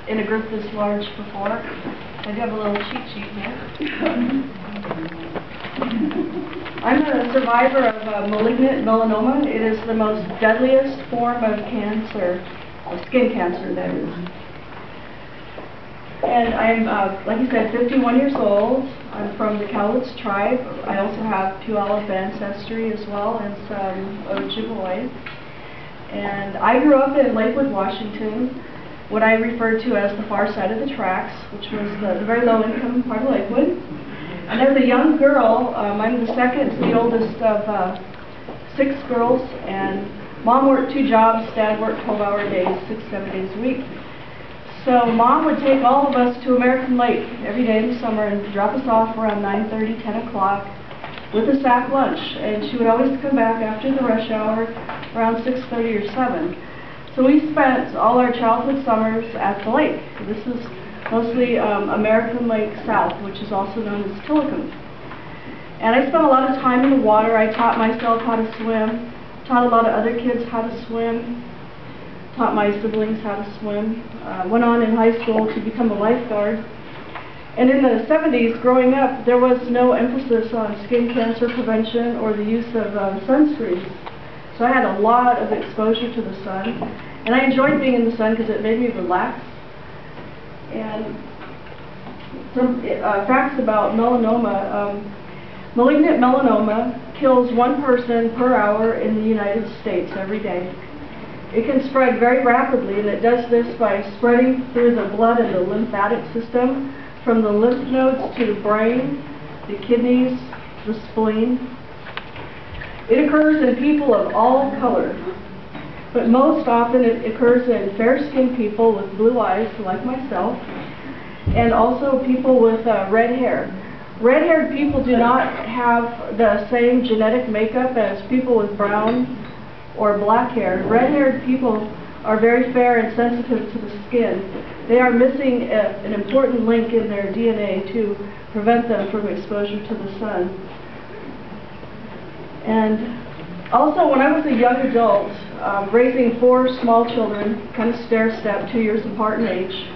in a group this large before. I do have a little cheat sheet here. I'm a survivor of malignant melanoma. It is the most deadliest form of cancer, of skin cancer, that is. And I'm, like you said, 51 years old. I'm from the Cowlitz tribe. I also have Puyallup ancestry as well, and some Ojibwe. And I grew up in Lakewood, Washington, what I referred to as the far side of the tracks, which was the very low-income part of Lakewood. And as a young girl, I'm the second, the oldest of 6 girls, and Mom worked 2 jobs, Dad worked 12-hour days, 6-7 days a week. So Mom would take all of us to American Lake every day in the summer and drop us off around 9:30, 10 o'clock with a sack lunch. And she would always come back after the rush hour around 6:30 or 7. So we spent all our childhood summers at the lake. This is mostly American Lake South, which is also known as Tillicum. And I spent a lot of time in the water. I taught myself how to swim, taught a lot of other kids how to swim, taught my siblings how to swim, went on in high school to become a lifeguard. And in the 70s, growing up, there was no emphasis on skin cancer prevention or the use of sunscreens. So I had a lot of exposure to the sun. And I enjoyed being in the sun because it made me relax. And some facts about melanoma. Malignant melanoma kills 1 person per hour in the United States every day. It can spread very rapidly, and it does this by spreading through the blood and the lymphatic system, from the lymph nodes to the brain, the kidneys, the spleen. It occurs in people of all colors, but most often it occurs in fair-skinned people with blue eyes, like myself, and also people with red hair. Red-haired people do not have the same genetic makeup as people with brown or black hair. Red-haired people are very fair and sensitive to the skin. They are missing an important link in their DNA to prevent them from exposure to the sun. And also, when I was a young adult, raising 4 small children, kind of stair-step, 2 years apart in age,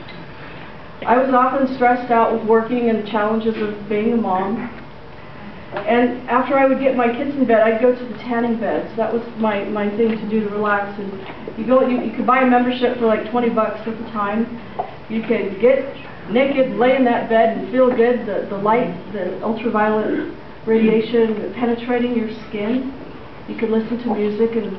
I was often stressed out with working and the challenges of being a mom. And after I would get my kids in bed, I'd go to the tanning beds. That was my thing to do to relax. And you could buy a membership for like $20 at the time. You could get naked, lay in that bed, and feel good. The light, the ultraviolet radiation penetrating your skin. You could listen to music, and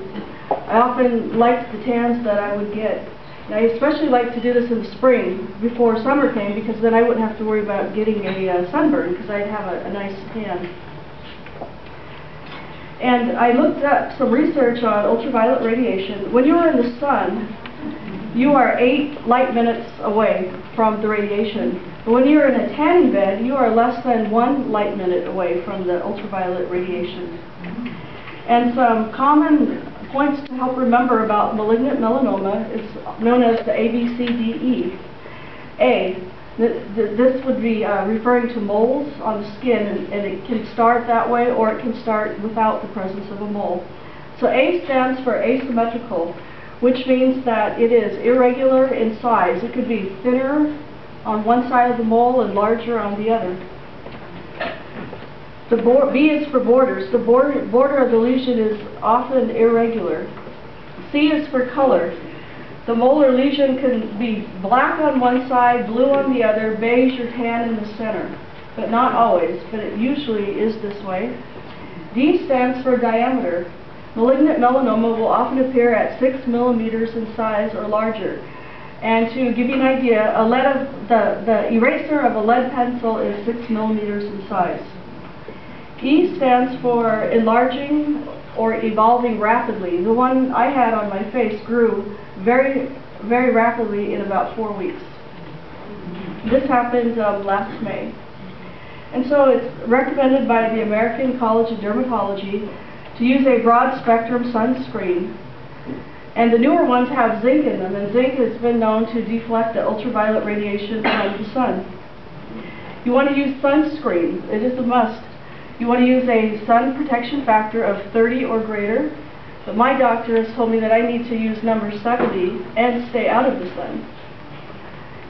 I often liked the tans that I would get. And I especially liked to do this in the spring before summer came, because then I wouldn't have to worry about getting a sunburn, because I'd have a nice tan. And I looked up some research on ultraviolet radiation. When you are in the sun, you are 8 light minutes away from the radiation. But when you're in a tanning bed, you are less than 1 light minute away from the ultraviolet radiation. And some common points to help remember about malignant melanoma is known as the ABCDE. A, this would be referring to moles on the skin, and it can start that way, or it can start without the presence of a mole. So A stands for asymmetrical, which means that it is irregular in size. It could be thinner on one side of the mole and larger on the other. B is for borders. The border of the lesion is often irregular. C is for color. The molar lesion can be black on one side, blue on the other, beige or tan in the center. But not always, but it usually is this way. D stands for diameter. Malignant melanoma will often appear at 6 millimeters in size or larger. And to give you an idea, the eraser of a lead pencil is 6 millimeters in size. E stands for enlarging or evolving rapidly. The one I had on my face grew very, very rapidly in about 4 weeks. This happened last May. And so it's recommended by the American College of Dermatology to use a broad spectrum sunscreen. And the newer ones have zinc in them, and zinc has been known to deflect the ultraviolet radiation from the sun. You want to use sunscreen. It is a must. You want to use a sun protection factor of 30 or greater, but my doctor has told me that I need to use number 70 and stay out of the sun.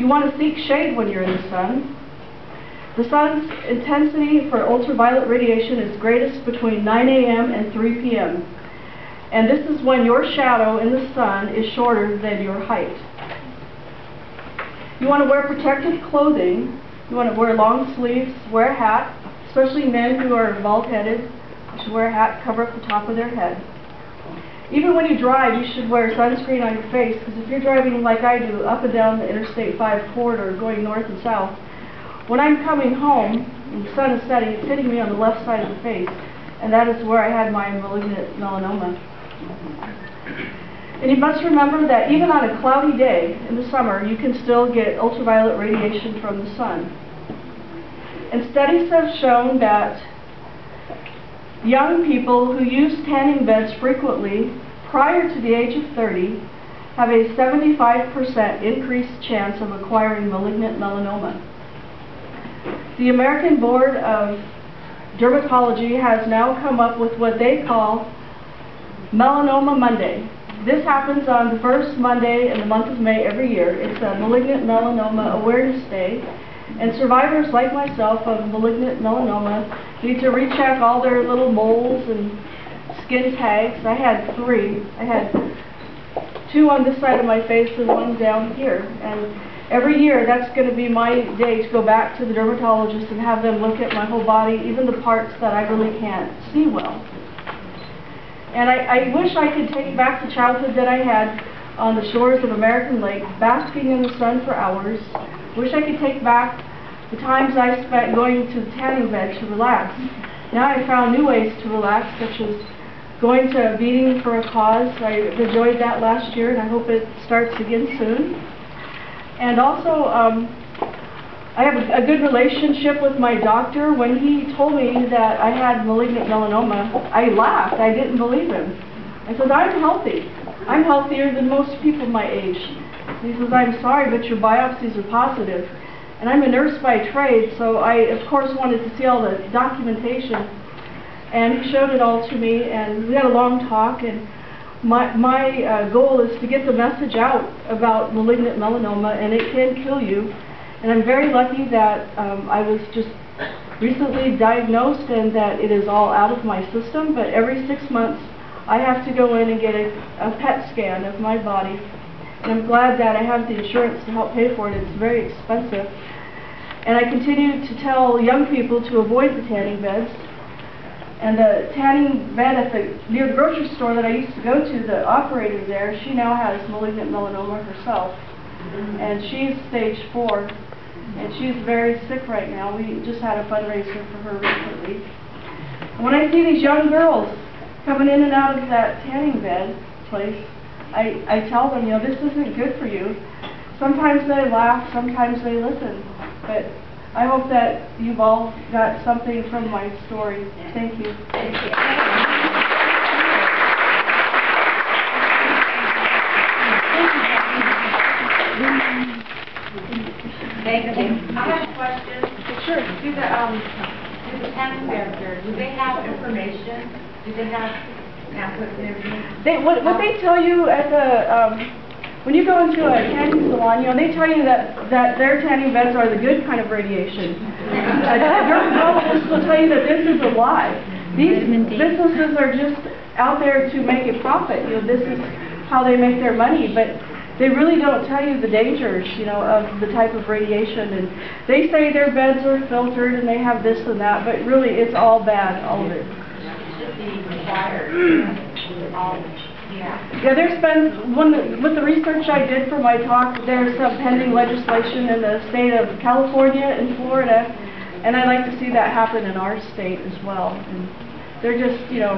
You want to seek shade when you're in the sun. The sun's intensity for ultraviolet radiation is greatest between 9 a.m. and 3 p.m. And this is when your shadow in the sun is shorter than your height. You want to wear protective clothing. You want to wear long sleeves, wear a hat, especially men who are bald-headed. You should wear a hat, cover up the top of their head. Even when you drive, you should wear sunscreen on your face, because if you're driving like I do up and down the Interstate 5 corridor going north and south, when I'm coming home and the sun is setting, it's hitting me on the left side of the face, and that is where I had my malignant melanoma. And you must remember that even on a cloudy day in the summer, you can still get ultraviolet radiation from the sun. And studies have shown that young people who use tanning beds frequently prior to the age of 30 have a 75% increased chance of acquiring malignant melanoma. The American Board of Dermatology has now come up with what they call Melanoma Monday. This happens on the first Monday in the month of May every year. It's a Malignant Melanoma Awareness Day. And survivors like myself of malignant melanoma need to recheck all their little moles and skin tags. I had 3. I had 2 on this side of my face and 1 down here. And every year that's going to be my day to go back to the dermatologist and have them look at my whole body, even the parts that I really can't see well. And I wish I could take back the childhood that I had on the shores of American Lake, basking in the sun for hours. Wish I could take back the times I spent going to the tanning bed to relax. Now I found new ways to relax, such as going to a meeting for a cause. I enjoyed that last year, and I hope it starts again soon. And also, I have a good relationship with my doctor. When he told me that I had malignant melanoma, I laughed. I didn't believe him. I said, I'm healthy. I'm healthier than most people my age. He says, I'm sorry, but your biopsies are positive. And I'm a nurse by trade, so I, of course, wanted to see all the documentation. And he showed it all to me, and we had a long talk. And my goal is to get the message out about malignant melanoma, and it can kill you. And I'm very lucky that I was just recently diagnosed and that it is all out of my system. But every 6 months, I have to go in and get a PET scan of my body. And I'm glad that I have the insurance to help pay for it. It's very expensive. And I continue to tell young people to avoid the tanning beds. And the tanning bed near the grocery store that I used to go to, the operator there, she now has malignant melanoma herself. And she's stage 4. And she's very sick right now. We just had a fundraiser for her recently. And when I see these young girls coming in and out of that tanning bed place, I tell them, you know, this isn't good for you. Sometimes they laugh, sometimes they listen. But I hope that you've all got something from my story. Thank you. Thank you. Thank you. I have a question. Sure. Do the tanning beds here, do they have information? Do they have pamphlets and everything? What they tell you at the when you go into a tanning salon, you know, they tell you that their tanning beds are the good kind of radiation. Dermatologists will tell you that this is a lie. These businesses are just out there to make a profit. You know, this is how they make their money, but they really don't tell you the dangers, you know, of the type of radiation. And they say their beds are filtered and they have this and that, but really it's all bad, all of it. Should be required. Yeah, there's been, with the research I did for my talk, there's some pending legislation in the state of California and Florida, and I'd like to see that happen in our state as well. And they're just, you know,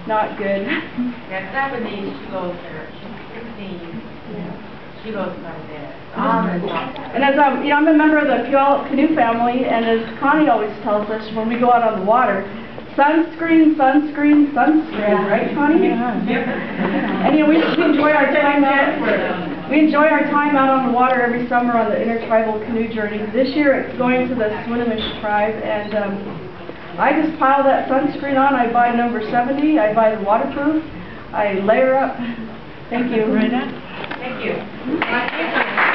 not good. Yeah, Stephanie, she goes there. She's 16. She goes like that. And as you know, I'm a member of the Puyallup Canoe family, and as Connie always tells us when we go out on the water, sunscreen, sunscreen, sunscreen, right, Connie? Yeah. And you know, we enjoy our time out. We enjoy our time out on the water every summer on the intertribal canoe journey. This year it's going to the Swinomish tribe, and I just pile that sunscreen on. I buy number 70. I buy the waterproof. I layer up. Thank you. Thank you.